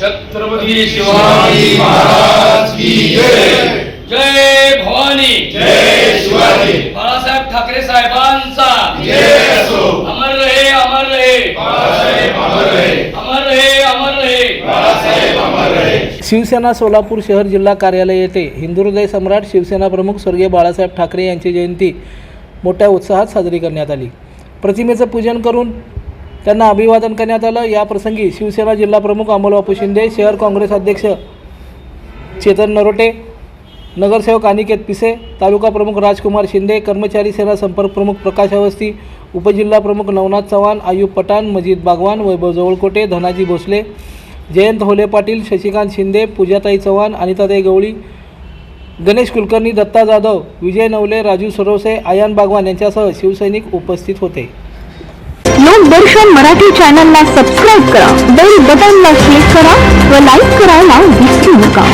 छत्रपती शिवाजी महाराज की जय. जय भवानी. जय शिवाजी. बाळासाहेब ठाकरे साहेबांचा जय असो. अमर रहे, अमर रहे बाळासाहेब, अमर रहे, अमर रहे, अमर रहे बाळासाहेब, अमर रहे. शिवसेना सोलापूर शहर जिल्हा कार्यालय येथे हिंदू हृदय सम्राट शिवसेना प्रमुख स्वर्गीय बाळासाहेब ठाकरे यांची जयंती मोठ्या उत्साहात साजरी करण्यात आली. प्रतिमेचं पूजन करून त्यांना अभिवादन करण्यात आलं. या प्रसंगी शिवसेना जिल्हा प्रमुख अमोलबापू शिंदे, शहर काँग्रेस अध्यक्ष चेतन नरोटे, नगरसेवक अनिकेत पिसे, तालुका प्रमुख राजकुमार शिंदे, कर्मचारी सेना संपर्क प्रमुख प्रकाश अवस्थी, उपजिल्हा प्रमुख नवनाथ चव्हाण, आयुब पठाण, मजीद बागवान, वैभव जवळकोटे, धनाजी भोसले, जयंत होले पाटील, शशिकांत शिंदे, पूजाताई चव्हाण, अनिताताई गवळी, गणेश कुलकर्णी, दत्ता जाधव, विजय नवले, राजू सरोसे, आयान बागवान यांच्यासह शिवसैनिक उपस्थित होते. लोकदर्शन मराठी चॅनलला सबस्क्राईब करा, बेल बटनला क्लिक करा व लाईक करायला विसरू नका.